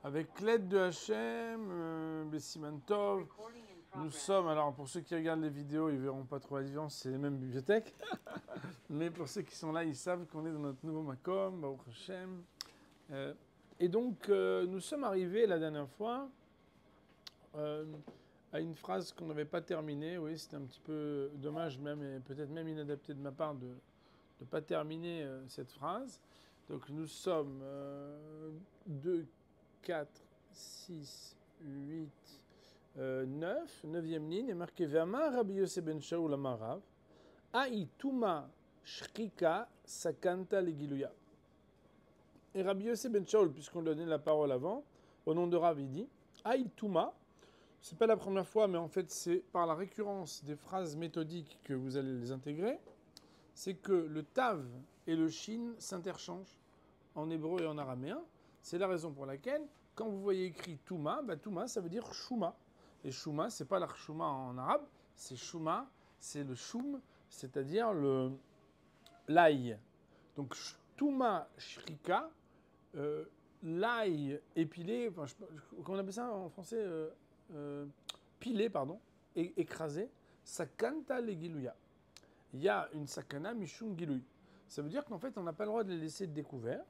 Avec l'aide de Hachem, Bessiman Tov, nous sommes, alors pour ceux qui regardent les vidéos, ils verront pas trop la différence, c'est les mêmes bibliothèques. Mais pour ceux qui sont là, ils savent qu'on est dans notre nouveau Makom, Baruch Hashem. Et donc, nous sommes arrivés la dernière fois euh, à une phrase qu'on n'avait pas terminée. Oui, c'était un petit peu dommage même, et peut-être même inadapté de ma part de ne pas terminer cette phrase. Donc nous sommes 2, 4, 6, 8, 9, 9e ligne, est marqué Ve'amar Rabbi Yosef ben Shaul amar Rav, Aïtouma Shrika Sakanta Legiluya. Et Rabbi Yosef ben Shaul, puisqu'on lui a donné la parole avant, au nom de Rav, il dit Aïtouma, c'est pas la première fois, mais en fait c'est par la récurrence des phrases méthodiques que vous allez les intégrer, c'est que le tav et le shin s'interchangent en hébreu et en araméen. C'est la raison pour laquelle, quand vous voyez écrit Touma, Touma, ça veut dire Shuma. Et Shuma, c'est pas la Shuma en arabe, c'est Shuma, c'est le Shum, c'est-à-dire l'ail. Donc Touma Shrika, l'ail épilé, enfin, comment on appelle ça en français pilé, pardon, écrasé, sakanta legiluya. Il y a une sakana mishum giluy. Ça veut dire qu'en fait, on n'a pas le droit de les laisser découverts.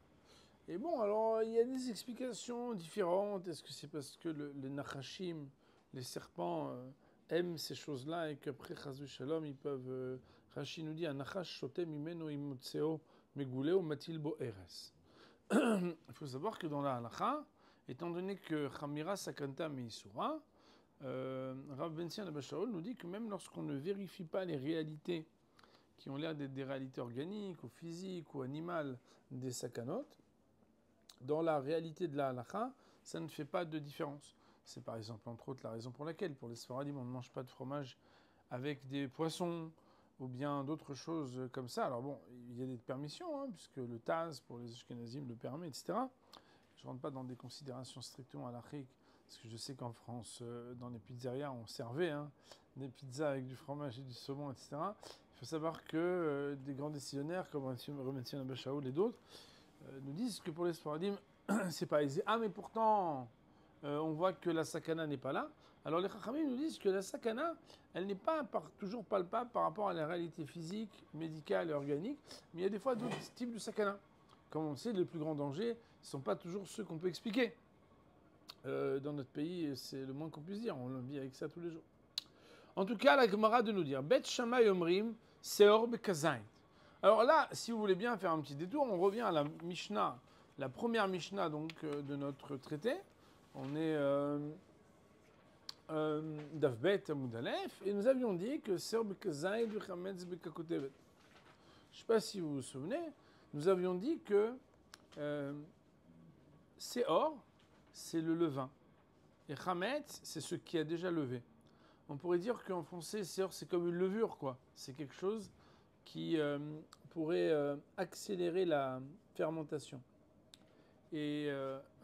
Et bon, alors, il y a des explications différentes. Est-ce que c'est parce que les nachashim, les serpents, aiment ces choses-là et qu'après, chazou shalom, ils peuvent... Rashi nous dit, un nachash shotem imeno imotseo meguleo matil bo eres. Il faut savoir que dans la halacha, étant donné que chamira sakanta meisura, Rav Bensian Abba Shaul nous dit que même lorsqu'on ne vérifie pas les réalités qui ont l'air d'être des réalités organiques ou physiques ou animales des sakanotes, dans la réalité de la halakha, ça ne fait pas de différence. C'est par exemple, entre autres, la raison pour laquelle, pour les Sfaradim, on ne mange pas de fromage avec des poissons ou bien d'autres choses comme ça. Alors bon, il y a des permissions, hein, puisque le Taz, pour les Ashkenazim, le permet, etc. Je ne rentre pas dans des considérations strictement halachiques, parce que je sais qu'en France, dans les pizzerias, on servait des pizzas avec du fromage et du saumon, etc. Il faut savoir que des grands décisionnaires, comme Remetien Abachaoul et d'autres, nous disent que pour les Sfaradim, c'est pas aisé. Ah, mais pourtant, on voit que la sakana n'est pas là. Alors les Chachamim nous disent que la sakana, elle n'est pas toujours palpable par rapport à la réalité physique, médicale et organique, mais il y a des fois d'autres types de sakana. Comme on le sait, les plus grands dangers ne sont pas toujours ceux qu'on peut expliquer. Dans notre pays, c'est le moins qu'on puisse dire. On vit avec ça tous les jours. En tout cas, la Gemara de nous dire Bet Shammai Omrim Seor Bekazait. Alors là, si vous voulez bien faire un petit détour, on revient à la Mishnah, la première Mishnah donc de notre traité. On est Davbet Amoudalef et nous avions dit que Seor Bekazait du Chametz Bekakotevet. Je ne sais pas si vous vous souvenez, nous avions dit que Seor, c'est le levain. Et Chametz, c'est ce qui a déjà levé. On pourrait dire qu'en français, Seor, c'est comme une levure, quoi. C'est quelque chose qui pourrait accélérer la fermentation. Et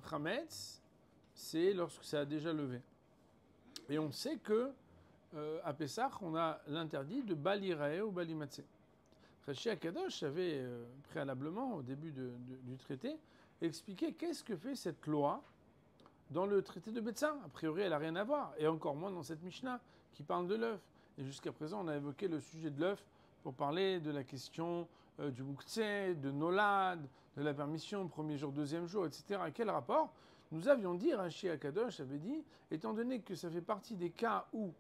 Chametz, c'est lorsque ça a déjà levé. Et on sait que à Pessah, on a l'interdit de Balirae ou Balimatsé. Rashi Akadosh avait préalablement, au début du traité, expliqué qu'est-ce que fait cette loi dans le traité de Betsa. A priori, elle n'a rien à voir, et encore moins dans cette Mishnah qui parle de l'œuf. Et jusqu'à présent, on a évoqué le sujet de l'œuf pour parler de la question du Moukhtse, de Nolad, de la permission, premier jour, deuxième jour, etc. Quel rapport? Nous avions dit, Rashi Akadosh avait dit, étant donné que ça fait partie des cas où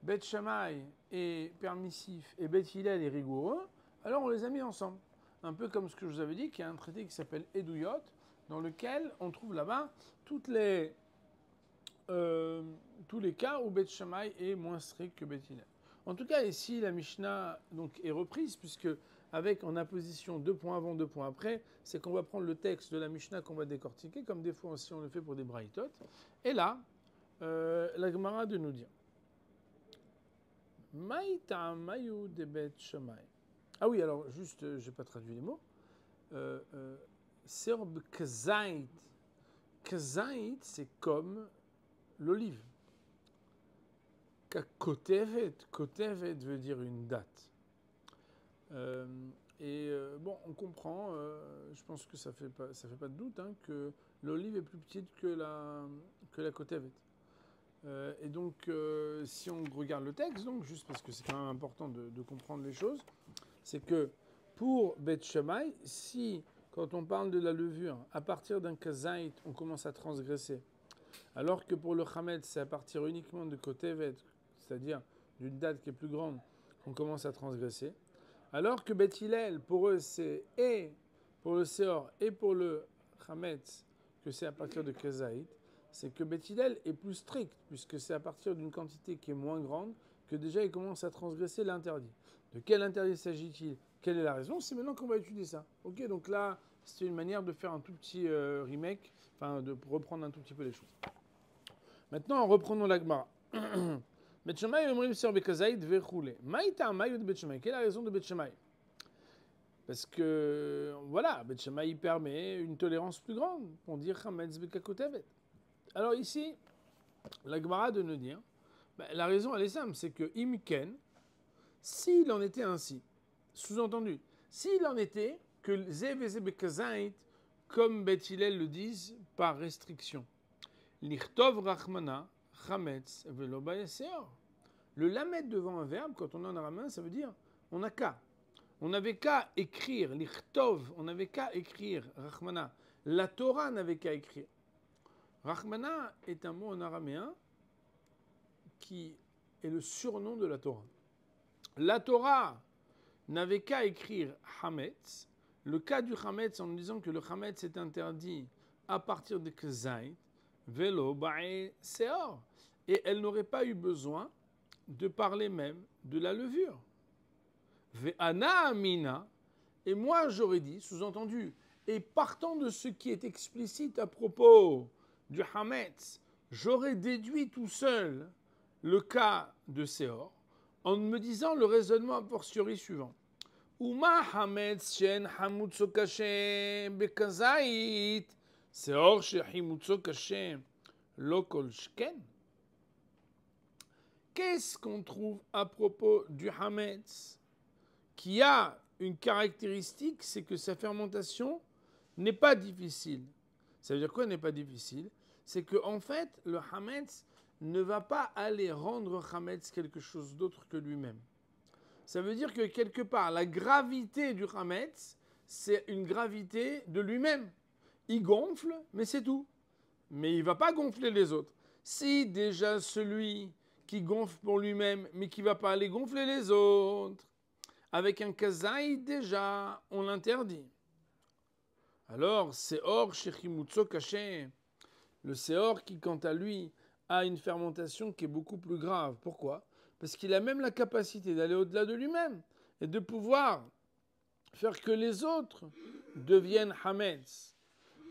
Bet Shammai est permissif et Bet Hillel est rigoureux, alors on les a mis ensemble. Un peu comme ce que je vous avais dit, qu'il y a un traité qui s'appelle Edouyot, dans lequel on trouve là-bas tous les cas où Bet Shammai est moins strict que Bet Hillel. En tout cas, ici, la Mishnah donc, est reprise, puisque avec en apposition 2 points avant, 2 points après, c'est qu'on va prendre le texte de la Mishnah qu'on va décortiquer, comme des fois aussi on le fait pour des braïtot. Et là, la Gemara de nous dire Maïta Mayu de Bet Shammai. Ah oui, alors juste, je n'ai pas traduit les mots. Serb Kazait. Kazait, c'est comme l'olive. Kotevet. Kotevet veut dire une date. Bon, on comprend, je pense que ça fait pas de doute, que l'olive est plus petite que la kotevet. Et donc, si on regarde le texte, donc, juste parce que c'est quand même important de comprendre les choses, c'est que pour Beth Shammai, si, quand on parle de la levure, à partir d'un kazait, on commence à transgresser, alors que pour le Hametz, c'est à partir uniquement de Kotevet, c'est-à-dire d'une date qui est plus grande, qu'on commence à transgresser, alors que Beth Hillel, pour eux, c'est et pour le Seor et pour le Hametz, que c'est à partir de Kazaït, c'est que Beth Hillel est plus strict, puisque c'est à partir d'une quantité qui est moins grande que déjà il commence à transgresser l'interdit. De quel interdit s'agit-il? Quelle est la raison? C'est maintenant qu'on va étudier ça. Ok, donc là, c'est une manière de faire un tout petit remake, enfin de reprendre un tout petit peu les choses. Maintenant, reprenons la Gemara. Bet Shammai omrim sur Bekazaït vechoule. Maïta maïut Bet Shammai. Quelle est la raison de Bet Shammai? Parce que, voilà, Bet Shammai permet une tolérance plus grande pour dire Chametz Bekakotevet. Alors ici, la Gemara de nous dire, la raison elle est simple, c'est que Imken, s'il en était ainsi, sous-entendu, s'il en était que Zev et Bekazaït, comme Bet Hillel le disent, par restriction, Lichtov Rachmana, Chametz, Velo Bayeseor. Le lamed devant un verbe, quand on en a main, ça veut dire on n'a qu'à. On n'avait qu'à écrire, Lichtov, on n'avait qu'à écrire, Rachmana. La Torah n'avait qu'à écrire. Rachmana est un mot en araméen qui est le surnom de la Torah. La Torah n'avait qu'à écrire Hametz. Le cas du Hametz, en disant que le Hametz est interdit à partir de Kzaït, Velo Bae Seor. Et elle n'aurait pas eu besoin de parler même de la levure. Ve'ana Amina. Et moi j'aurais dit, sous-entendu, et partant de ce qui est explicite à propos du Hametz, j'aurais déduit tout seul le cas de Seor en me disant le raisonnement a fortiori suivant. Uma Hametz shen hamutzo kashem bekazait Seor shehimutzo kashem lo kol shken. Qu'est-ce qu'on trouve à propos du Hametz qui a une caractéristique, c'est que sa fermentation n'est pas difficile. Ça veut dire quoi n'est pas difficile? C'est qu'en fait, le Hametz ne va pas aller rendre Hametz quelque chose d'autre que lui-même. Ça veut dire que quelque part, la gravité du Hametz, c'est une gravité de lui-même. Il gonfle, mais c'est tout. Mais il ne va pas gonfler les autres. Si déjà celui qui gonfle pour lui-même, mais qui ne va pas aller gonfler les autres, avec un kazaï, déjà, on l'interdit. Alors, Seor Shechimutso Kaché, le Seor qui, quant à lui, a une fermentation qui est beaucoup plus grave. Pourquoi? Parce qu'il a même la capacité d'aller au-delà de lui-même et de pouvoir faire que les autres deviennent Hametz.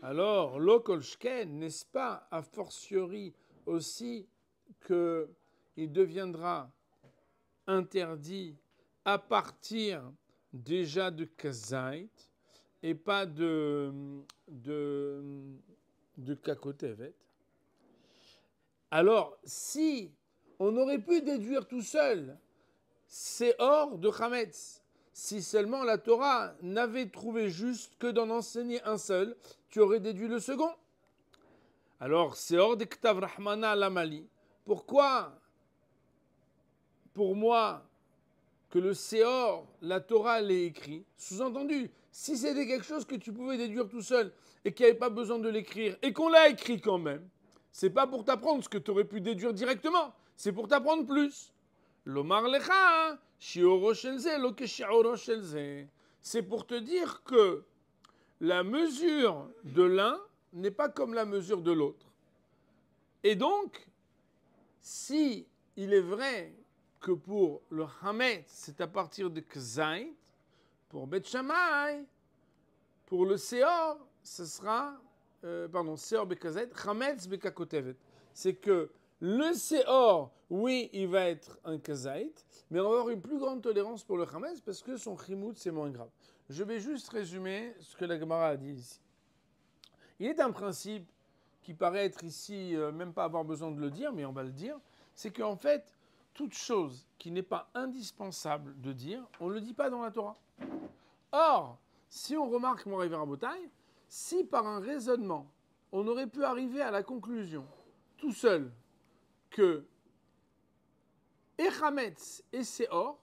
Alors, Lokol Shken, n'est-ce pas, a fortiori aussi qu'il deviendra interdit à partir déjà de Kazaït et pas de Kakotevet. Alors, si on aurait pu déduire tout seul, c'est hors de Hametz. Si seulement la Torah n'avait trouvé juste que d'en enseigner un seul, tu aurais déduit le second. Alors, c'est hors de Ktav Rahmana Lamali. Pourquoi, pour moi, que le Seor, la Torah l'ait écrit? Sous-entendu, si c'était quelque chose que tu pouvais déduire tout seul et qu'il n'y avait pas besoin de l'écrire, et qu'on l'a écrit quand même, c'est pas pour t'apprendre ce que tu aurais pu déduire directement, c'est pour t'apprendre plus. L'omar lecha, shioro shelze, lo ke shioro shelze. C'est pour te dire que la mesure de l'un n'est pas comme la mesure de l'autre. Et donc, si il est vrai que pour le Hametz, c'est à partir de Kzaït, pour Bet Shammai, pour le Seor, ce sera, Seor Bekazait, Hametz Bekakotevet. C'est que le Seor, oui, il va être un Kazait, mais on va avoir une plus grande tolérance pour le Hametz parce que son Chimout, c'est moins grave. Je vais juste résumer ce que la Gemara a dit ici. Il est un principe qui paraît être ici, même pas avoir besoin de le dire, mais on va le dire, c'est qu'en fait, toute chose qui n'est pas indispensable de dire, on ne le dit pas dans la Torah. Or, si on remarque mon Rav Rabotai, si par un raisonnement, on aurait pu arriver à la conclusion, tout seul, que Echametz et Seor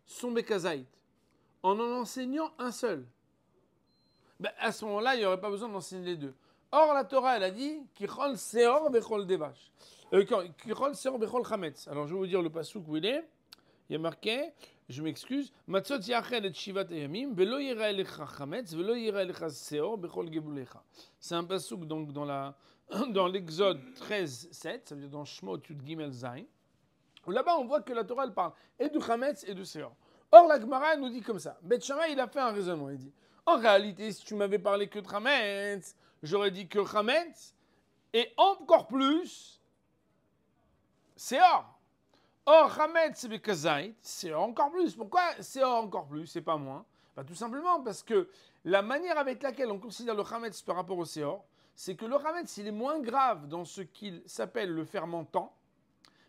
sont Bekazaït, en enseignant un seul. Ben, à ce moment-là, il n'y aurait pas besoin d'enseigner les deux. Or, la Torah, elle a dit Kichol Seor Bechol Devash. Kichol Seor Bechol Chametz. Alors, je vais vous dire le passouk où il est. Il y a marqué, je m'excuse, Matzot Yachel et Shivat Eyamim, Velo Yira Elecha Chametz, Velo Yira Elecha Seor Bechol Gebulecha. C'est un passouk donc dans l'Exode 13, 7, ça veut dire dans Shmot Yud Gimel Zayin. Là-bas, on voit que la Torah, elle parle et de Chametz et de Seor. Or, la Gemara, elle nous dit comme ça. Beth Shammai, il a fait un raisonnement. Il dit, en réalité, si tu m'avais parlé que de Chametz, j'aurais dit que Chametz et encore plus Seor. Or, Chametz et Bekazait, Seor encore plus. Pourquoi Seor encore plus, c'est pas moins? Tout simplement parce que la manière avec laquelle on considère le Chametz par rapport au Seor, c'est que le Chametz, il est moins grave dans ce qu'il s'appelle le fermentant,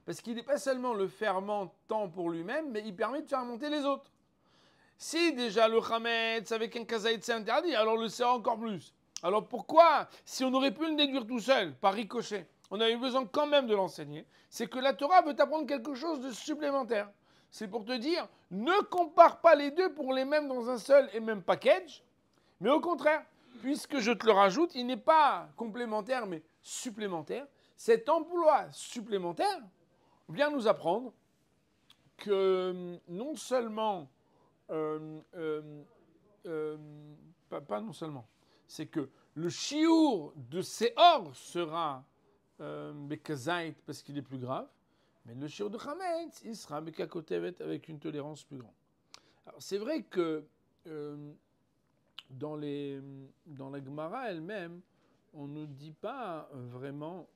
parce qu'il n'est pas seulement le fermentant pour lui-même, mais il permet de fermenter les autres. Si déjà le Chametz avec un Kazaït c'est interdit, alors le Seor encore plus. Alors pourquoi, si on aurait pu le déduire tout seul, par ricochet, on avait besoin quand même de l'enseigner, c'est que la Torah veut t'apprendre quelque chose de supplémentaire. C'est pour te dire, ne compare pas les deux pour les mêmes dans un seul et même package, mais au contraire, puisque je te le rajoute, il n'est pas complémentaire, mais supplémentaire. Cet emploi supplémentaire vient nous apprendre que non seulement, pas non seulement, c'est que le chiour de Seor sera Bekazait parce qu'il est plus grave, mais le chiour de Chametz, il sera Bekakotevet avec une tolérance plus grande. Alors c'est vrai que dans la Gemara elle-même, on ne dit pas vraiment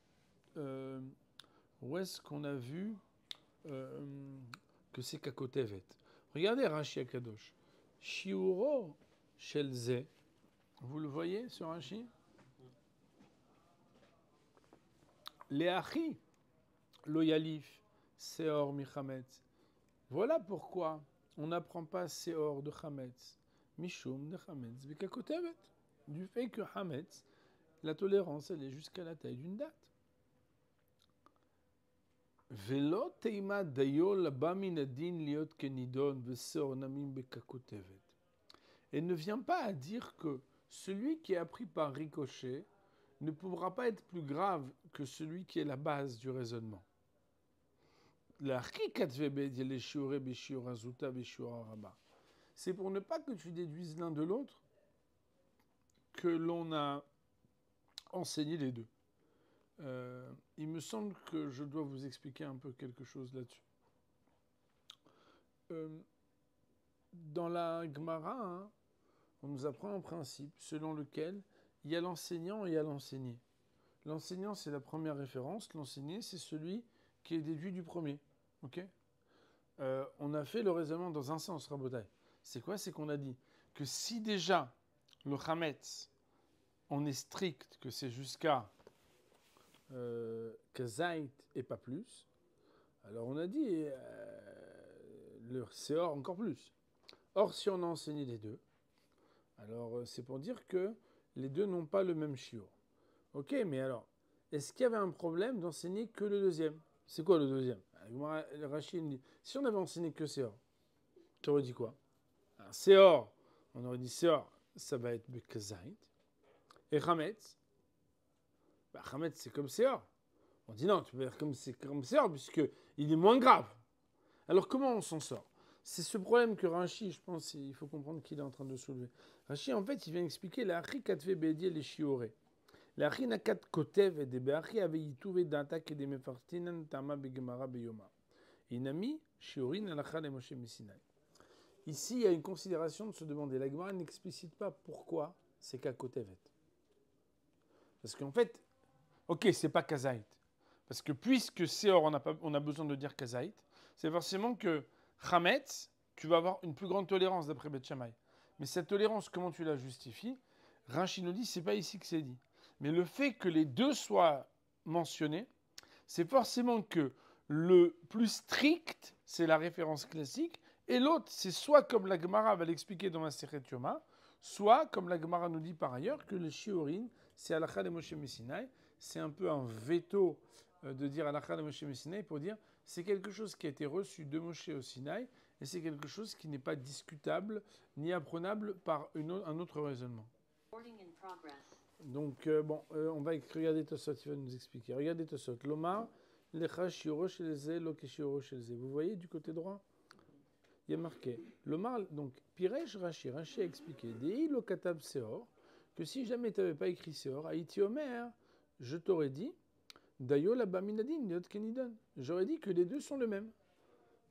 où est-ce qu'on a vu que c'est Kakotevet. Regardez Rashi Akadosh. Shiuro Shelze. Vous le voyez sur Rashi? Leachi lo yalif Seor mi Chametz. Voilà pourquoi on n'apprend pas Seor de Chametz. Mishum de Chametz Bekakotevet. Du fait que Chametz, la tolérance, elle est jusqu'à la taille d'une date. Velo teima dayol ba min adin liot kenidon veseor namim bekakotevet. Et ne vient pas à dire que celui qui est appris par ricochet ne pourra pas être plus grave que celui qui est la base du raisonnement. C'est pour ne pas que tu déduises l'un de l'autre que l'on a enseigné les deux. Il me semble que je dois vous expliquer un peu quelque chose là-dessus. Dans la Gemara, on nous apprend un principe selon lequel il y a l'enseignant et il y a l'enseigné. L'enseignant, c'est la première référence. L'enseigné, c'est celui qui est déduit du premier. Okay, on a fait le raisonnement dans un sens, Rabotai. C'est quoi? C'est qu'on a dit que si déjà le Chametz, on est strict, que c'est jusqu'à Kazaït et pas plus, alors on a dit le Seor encore plus. Or, si on a enseigné les deux, alors c'est pour dire que les deux n'ont pas le même shiur. Ok, mais alors, est-ce qu'il y avait un problème d'enseigner que le deuxième? C'est quoi le deuxième? Rachid dit, si on avait enseigné que Seor, tu aurais dit quoi? Alors, Seor, on aurait dit Seor, ça va être Bekazait. Et Chametz, Chametz c'est comme Seor. On dit non, tu peux dire comme Seor, puisqu'il est moins grave. Alors comment on s'en sort? C'est ce problème que Rashi, je pense, il faut comprendre qu'il est en train de soulever. Rashi, en fait, il vient expliquer la Achi katve bédié les shioré. La Achi nakat kotev et des be'achi aveitu datak et des mefartinan tama begemara beyoma. Inami shiorin alacha le Moshe Missinai. Ici, il y a une considération de se demander. La Gemara n'explicite pas pourquoi c'est kakotevet. Parce qu'en fait, ok, c'est pas kazaït. Parce que puisque Seor, on a besoin de dire kazaït, c'est forcément que Chametz, tu vas avoir une plus grande tolérance d'après Beth Shammai. Mais cette tolérance, comment tu la justifies? Rashi nous dit, c'est pas ici que c'est dit. Mais le fait que les deux soient mentionnés, c'est forcément que le plus strict, c'est la référence classique, et l'autre, c'est soit comme la Gemara va l'expliquer dans Masechet Yoma, soit comme la Gemara nous dit par ailleurs, que le shiurin, c'est halakha de Moshe Messinaï. C'est un peu un veto de dire halakha de Moshe Messinaï pour dire c'est quelque chose qui a été reçu de Moshe au Sinaï et c'est quelque chose qui n'est pas discutable ni apprenable par un autre raisonnement. Donc, on va regarder Tosot, il va nous expliquer. Regardez Tosot. Lomar, lecha shiuro shelze, lo keshiuro shelze. Vous voyez du côté droit, il y a marqué. Lomar, donc, Piresh Rashi a expliqué. Dei lo katab seor, que si jamais tu n'avais pas écrit seor, Haïti Omer, je t'aurais dit, Dayo la baminadin, liot kenidon. J'aurais dit que les deux sont le même.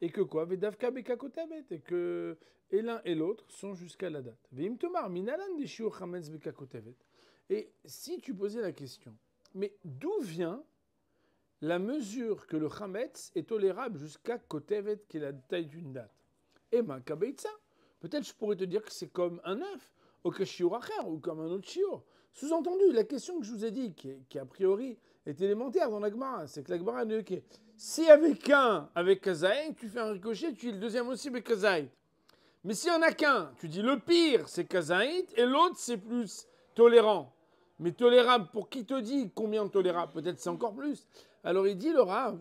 Et que quoi? Vedavka beka kotabet. Et que et l'un et l'autre sont jusqu'à la date. Veim tomar, minalan de shiur chametz beka kotabet. Et si tu posais la question, mais d'où vient la mesure que le chametz est tolérable jusqu'à kotevet, qui est la taille d'une date? Eh bien, kabeitza. Peut-être je pourrais te dire que c'est comme un œuf, ou que shiur acher, ou comme un autre shiur. Sous-entendu, la question que je vous ai dit, qui a priori est élémentaire dans la Gemara, c'est que la Gemara est ok. Si avec un, avec kazaït, tu fais un ricochet, tu dis le deuxième aussi avec kazaït. Mais s'il n'y en a qu'un, tu dis le pire, c'est kazaït, et l'autre, c'est plus tolérant. Mais tolérable, pour qui te dit combien de tolérable? Peut-être c'est encore plus. Alors il dit le Rav,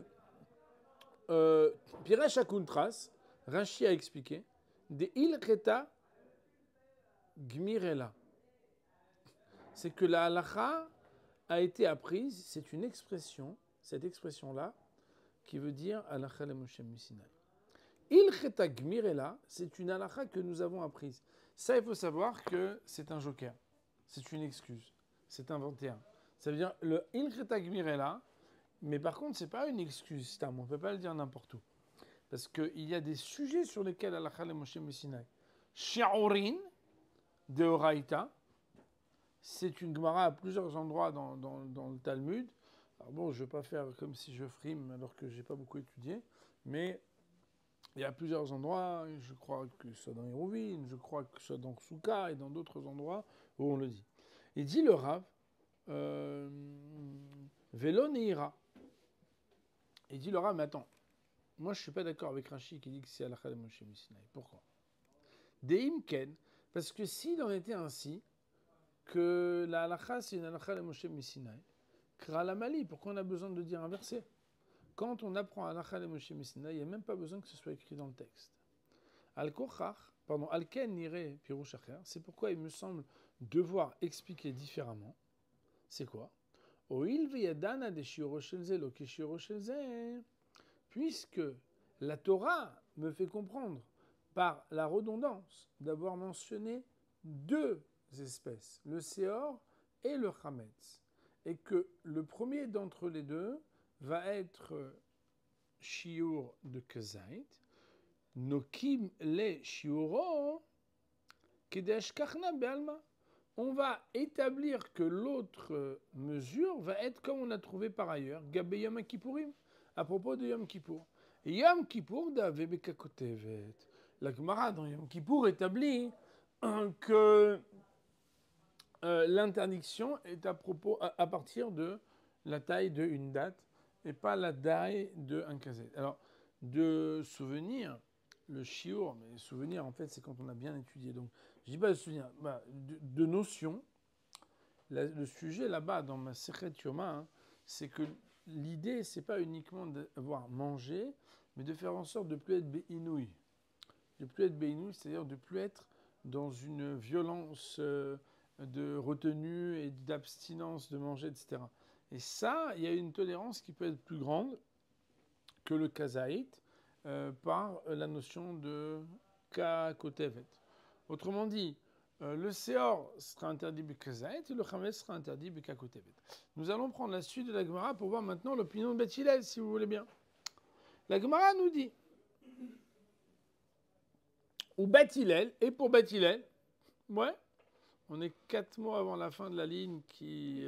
Piresh Akuntras, Rashi a expliqué, de ilcheta gmirela. C'est que la halacha a été apprise, c'est une expression, cette expression-là, qui veut dire halacha le Moshe Messinaï. Ilcheta gmirela, c'est une halacha que nous avons apprise. Ça, il faut savoir que c'est un joker, c'est une excuse. C'est inventé un. Ça veut dire le ilcheta gmirela, mais par contre, ce n'est pas une excuse, on ne peut pas le dire n'importe où. Parce qu'il y a des sujets sur lesquels halakha le Moshe Messinaï. Shi'urin de Oraïta, c'est une Gemara à plusieurs endroits dans le Talmud. Alors bon, je ne vais pas faire comme si je frime alors que je n'ai pas beaucoup étudié, mais il y a plusieurs endroits, je crois que ce soit dans Hérouvine, je crois que ce soit dans Souka et dans d'autres endroits où on le dit. Il dit le Rav, Vélo Neira. Il dit le Rav, mais attends, moi je ne suis pas d'accord avec Rashi qui dit que c'est halakha de Moshe Messinaï. Pourquoi? Deim Ken, parce que s'il en était ainsi, que la halakha c'est une halakha de Moshe Messinaï, Kra la Mali, pourquoi on a besoin de dire un verset? Quand on apprend halakha de Moshe Messinaï, il n'y a même pas besoin que ce soit écrit dans le texte. Al-Ken nire pirush acher, c'est pourquoi il me semble devoir expliquer différemment. C'est quoi? Puisque la Torah me fait comprendre par la redondance d'avoir mentionné deux espèces, le Seor et le Chametz, et que le premier d'entre les deux va être shiur de Kezait, Nokim le shiuro kedesh kachna be'alma. On va établir que l'autre mesure va être comme on a trouvé par ailleurs, Gabé Yom Kippourim, à propos de Yom Kippour. Et Yom Kippour d'Ave Bekakotevet. La Gemara dans Yom Kippour établit que l'interdiction est à partir de la taille d'une date et pas la taille d'un kazet. Alors, de souvenir, le shiur, mais souvenir en fait c'est quand on a bien étudié. Donc, je dis pas de souvenir, de notion. Le sujet là-bas dans ma Sechet Yoma, c'est que l'idée c'est pas uniquement d'avoir mangé, mais de faire en sorte de plus être béinouï. De plus être béinouï, c'est-à-dire de plus être dans une violence de retenue et d'abstinence de manger, etc. Et ça, il y a une tolérance qui peut être plus grande que le kazaït par la notion de kakotevet. Autrement dit, le seor sera interdit bekazaït et le chametz sera interdit bekakotevet. Nous allons prendre la suite de la Gemara pour voir maintenant l'opinion de Beth Hillel, si vous voulez bien. La Gemara nous dit, ou Beth Hillel, et pour Beth Hillel, ouais, on est 4 mots avant la fin de la ligne qui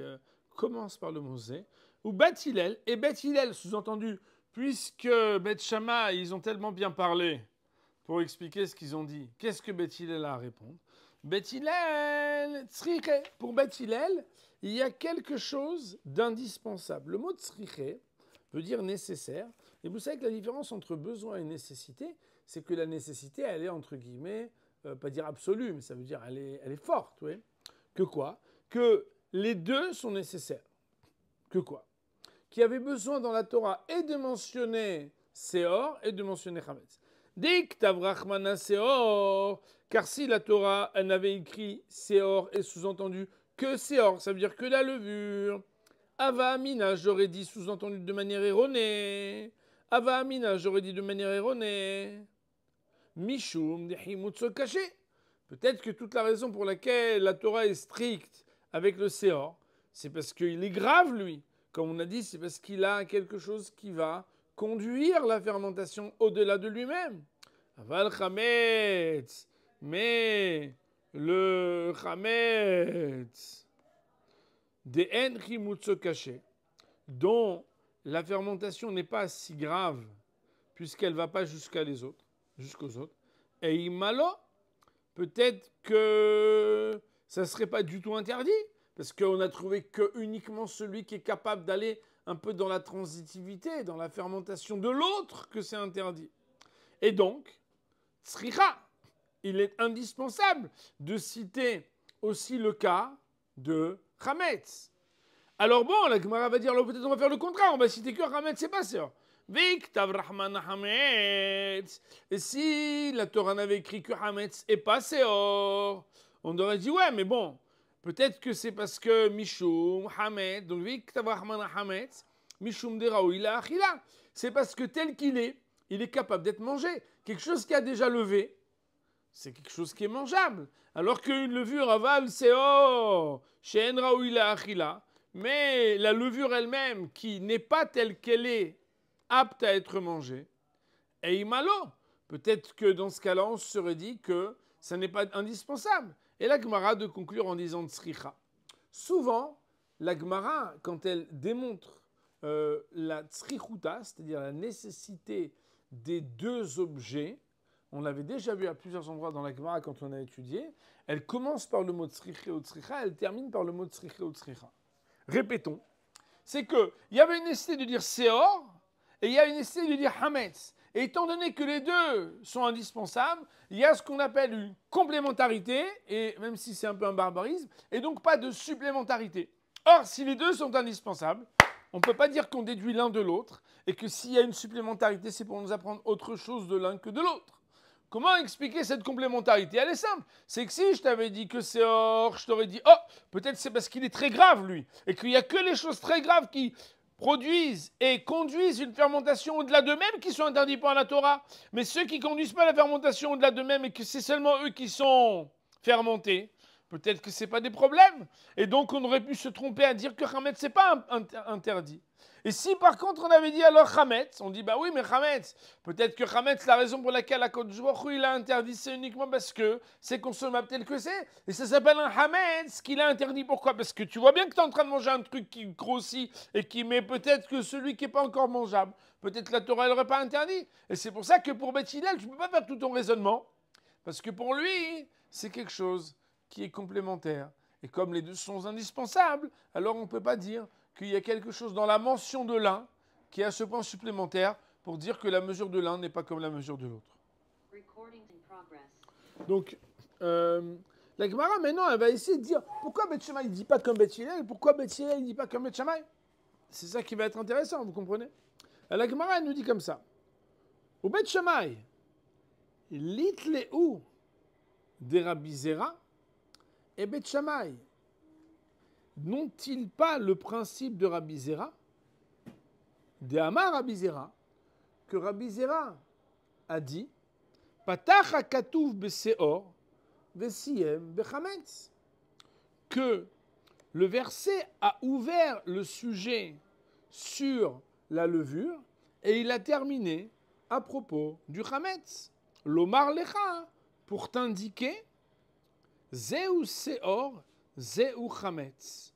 commence par le mot Zé, ou Beth Hillel, et Beth Hillel, sous-entendu, puisque Beth Shammai, ils ont tellement bien parlé pour expliquer ce qu'ils ont dit, qu'est-ce que Beth Hillel a à répondre? Beth Hillel, tzriche. Pour Beth Hillel, il y a quelque chose d'indispensable. Le mot tzriche veut dire nécessaire, et vous savez que la différence entre besoin et nécessité, c'est que la nécessité, elle est entre guillemets, pas dire absolue, mais ça veut dire elle est forte, oui. Que quoi? Que les deux sont nécessaires. Que quoi? Qu'il y avait besoin dans la Torah et de mentionner Seor et de mentionner Chametz. Dik tavrachmana Seor, car si la Torah elle avait écrit Seor et sous-entendu que Seor, ça veut dire que la levure. Ava Amina, j'aurais dit sous-entendu de manière erronée. Ava Amina, j'aurais dit de manière erronée. Mishum dehimutso caché. Peut-être que toute la raison pour laquelle la Torah est stricte avec le Seor, c'est parce qu'il est grave, lui. Comme on a dit, c'est parce qu'il a quelque chose qui va conduire la fermentation au-delà de lui-même. Aval chametz. Mais le chametz de en chimutso caché, dont la fermentation n'est pas si grave, puisqu'elle ne va pas jusqu'aux autres, et imalo, peut-être que ça ne serait pas du tout interdit, parce qu'on a trouvé que uniquement celui qui est capable d'aller un peu dans la transitivité, dans la fermentation de l'autre, que c'est interdit. Et donc, tsricha, il est indispensable de citer aussi le cas de Chametz. Alors bon, la Gemara va dire, alors peut-être on va faire le contraire, on va citer que Chametz, c'est pas sûr. Vik tavrachman Chametz. Et si la Torah n'avait écrit que Chametz et pas Seor, on aurait dit, ouais, mais bon, peut-être que c'est parce que Mishum, Chametz, donc Vik tavrachman Chametz, Mishum deraou ila achila. C'est parce que tel qu'il est, il est capable d'être mangé. Quelque chose qui a déjà levé, c'est quelque chose qui est mangeable. Alors qu'une levure aval, c'est She'en raoui la achila. Mais la levure elle-même, qui n'est pas telle qu'elle est, apte à être mangée, et imalo. Peut-être que dans ce cas-là, on se serait dit que ça n'est pas indispensable. Et la Gemara de conclure en disant tsricha. Souvent, la Gemara, quand elle démontre la tsrichuta, c'est-à-dire la nécessité des deux objets, on l'avait déjà vu à plusieurs endroits dans la Gemara quand on a étudié, elle commence par le mot tsricha ou tsricha, elle termine par le mot tsricha ou tsricha. Répétons, c'est qu'il y avait une nécessité de dire Seor et il y a une nécessité de dire Hametz. Et étant donné que les deux sont indispensables, il y a ce qu'on appelle une complémentarité, et même si c'est un peu un barbarisme, et donc pas de supplémentarité. Or, si les deux sont indispensables, on ne peut pas dire qu'on déduit l'un de l'autre, et que s'il y a une supplémentarité, c'est pour nous apprendre autre chose de l'un que de l'autre. Comment expliquer cette complémentarité? Elle est simple. C'est que si je t'avais dit que c'est or, je t'aurais dit, oh, peut-être c'est parce qu'il est très grave, lui, et qu'il n'y a que les choses très graves qui produisent et conduisent une fermentation au-delà d'eux-mêmes qui sont interdits par la Torah. Mais ceux qui ne conduisent pas la fermentation au-delà d'eux-mêmes et que c'est seulement eux qui sont fermentés, peut-être que ce n'est pas des problèmes. Et donc on aurait pu se tromper à dire que Chametz, ce n'est pas interdit. Et si par contre on avait dit alors Chametz, on dit bah oui mais Chametz, peut-être que Chametz, la raison pour laquelle HaKadosh Baruch Hu il a interdit c'est uniquement parce que c'est consommable tel que c'est. Et ça s'appelle un Chametz qu'il a interdit. Pourquoi? Parce que tu vois bien que tu es en train de manger un truc qui grossit et qui met peut-être que celui qui n'est pas encore mangeable. Peut-être la Torah n'aurait pas interdit. Et c'est pour ça que pour Beth Hillel, tu ne peux pas faire tout ton raisonnement. Parce que pour lui, c'est quelque chose qui est complémentaire. Et comme les deux sont indispensables, alors on ne peut pas dire qu'il y a quelque chose dans la mention de l'un qui est à ce point supplémentaire pour dire que la mesure de l'un n'est pas comme la mesure de l'autre. Donc, la Gemara maintenant, elle va essayer de dire pourquoi Beth Shammai ne dit pas comme Beth Hillel et pourquoi Beth Hillel ne dit pas comme Beth Shammai. C'est ça qui va être intéressant, vous comprenez? La Gemara, elle nous dit comme ça. Au Beth Shammai, l'itleu de Rabbi Zera et Beth Shammai n'ont-ils pas le principe de Rabbi Zera, de Amar Rabbi Zera, que Rabbi Zera a dit Patach hakatuv beseor vesiem bechametz, que le verset a ouvert le sujet sur la levure et il a terminé à propos du chametz. L'omar lecha, pour t'indiquer Zeu seor, Zeu chametz,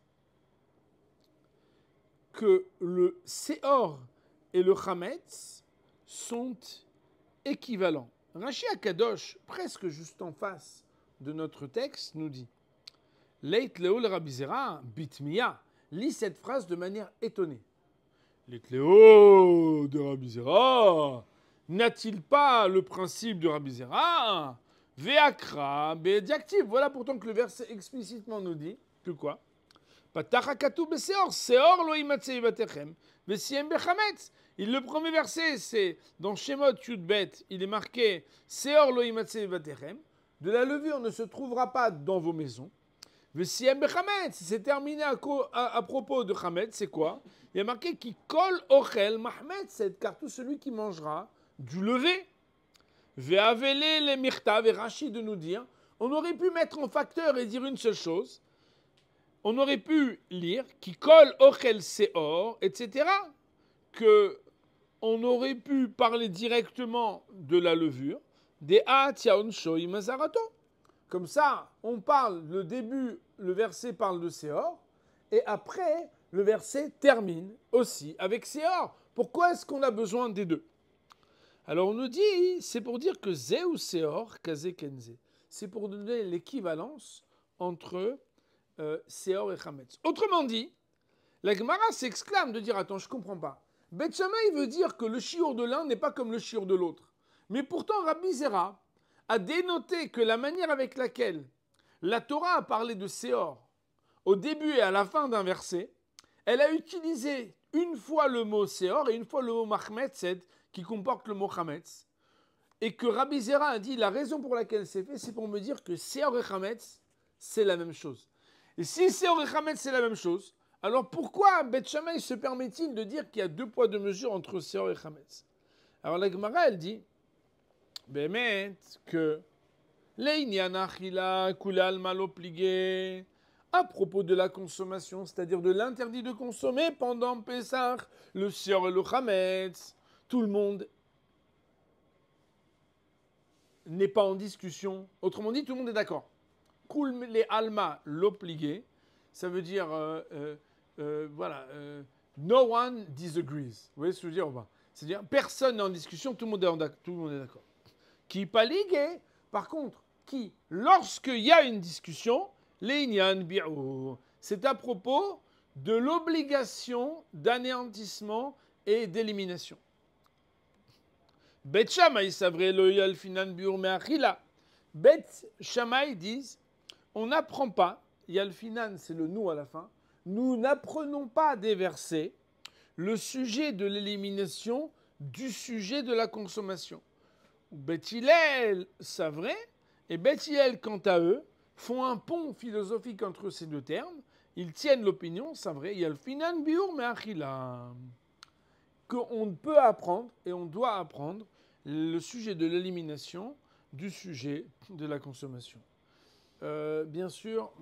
que le seor et le chametz sont équivalents. Rashi HaKadosh, presque juste en face de notre texte, nous dit Leit leol Rabbi Zera bitmiya, lit cette phrase de manière étonnée. Leit leo de Rabbi Zera n'a-t-il pas le principe de Rabbi Zera? Ve'akra be'diactif. Voilà pourtant que le verset explicitement nous dit que quoi? Le premier verset, c'est dans Shemot Yudbet, il est marqué Seor lo imatse vatechem. De la levure ne se trouvera pas dans vos maisons. Vesiem bechametz, c'est terminé à propos de chametz, c'est quoi? Il y a marqué qui kol ochel mahmetzet, car tout celui qui mangera du levé. Ve'avele le mirtav, et Rachid de nous dire, on aurait pu mettre en facteur et dire une seule chose. On aurait pu lire qui kol ochel seor, etc. Que on aurait pu parler directement de la levure, des ha'atyaon shoy mazarato. Comme ça, on parle, le début, le verset parle de Seor, et après, le verset termine aussi avec Seor. Pourquoi est-ce qu'on a besoin des deux? Alors on nous dit, c'est pour dire que Zé ou Seor, Kaze Kenze. C'est pour donner l'équivalence entre Seor et Chametz. Autrement dit, la Gemara s'exclame de dire, attends, je ne comprends pas. Bet Shammai veut dire que le chiour de l'un n'est pas comme le chiour de l'autre. Mais pourtant, Rabbi Zera a dénoté que la manière avec laquelle la Torah a parlé de Seor au début et à la fin d'un verset, elle a utilisé une fois le mot Seor et une fois le mot Mahmetzed qui comporte le mot Chametz. Et que Rabbi Zera a dit la raison pour laquelle c'est fait, c'est pour me dire que Seor et Chametz, c'est la même chose. Et si Seor et Chametz, c'est la même chose, alors pourquoi Bet Shammai se permet-il de dire qu'il y a deux poids deux mesures entre Seor et Chametz? Alors la Gemara, elle dit Bémet que l'Einyan achila kulal malo pligé à propos de la consommation, c'est-à-dire de l'interdit de consommer pendant Pessah, le Seor et le Chametz, tout le monde n'est pas en discussion. Autrement dit, tout le monde est d'accord. Kul les alma l'obligé, ça veut dire no one disagrees. Vous voyez ce que je veux dire ou pas? C'est-à-dire personne n'est en discussion, tout le monde est d'accord. Qui paligué, par contre, qui, lorsqu'il y a une discussion, l'Inyan bi'ou, c'est à propos de l'obligation d'anéantissement et d'élimination. Bet Shammai savre lo yalfinan bi'ur me'achila. Bet Shammai disent, on n'apprend pas, yalfinan c'est le nous à la fin, nous n'apprenons pas des versets le sujet de l'élimination du sujet de la consommation. Bet Hillel savre et Bet Hillel quant à eux font un pont philosophique entre ces deux termes. Ils tiennent l'opinion, savre, yalfinan bi'ur me'achila. Qu'on peut apprendre et on doit apprendre le sujet de l'élimination du sujet de la consommation. Bien sûr,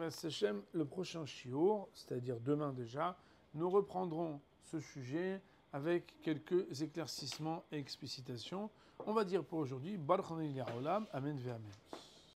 le prochain shiur, c'est-à-dire demain déjà, nous reprendrons ce sujet avec quelques éclaircissements et explicitations. On va dire pour aujourd'hui, Baruch Olam, Amen ve Amen.